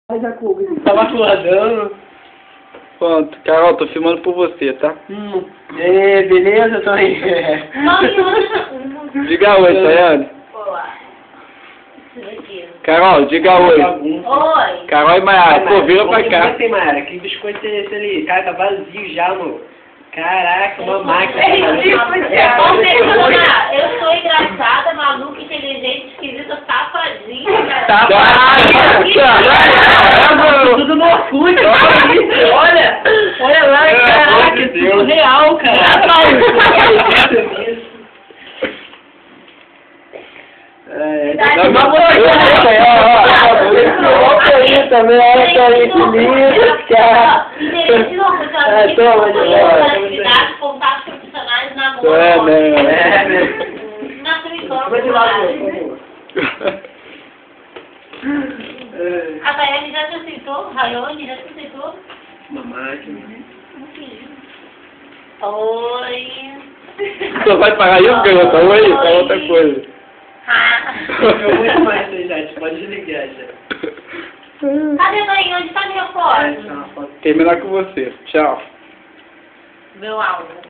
Tava acordando. Pronto, Carol, tô filmando por você, tá? Beleza, tô aí. Diga oi, Sayane. Olá. Carol, diga oi. Oi. Carol e Mayara, pô, vira pra cá. Tem, Mayara, que biscoito é esse ali? Cara, tá vazio já, amor. Caraca, uma máquina. Eu sou engraçada, maluca, inteligente, esquisita, safadinha. Tudo no Orkut, olha! Olha lá, caraca, é tudo real, cara. Também, olha só aí, que lindo, cara. Contatos profissionais, namoro. Na A Daiane já te aceitou? Rayone já te aceitou? Uma máquina. Oi. Só vai parar isso, garota? Oi, é outra coisa. Eu muito mais, gente. Pode desligar já. Cadê a Daiane? Onde tá minha foto? Terminar com você. Tchau. Meu álbum.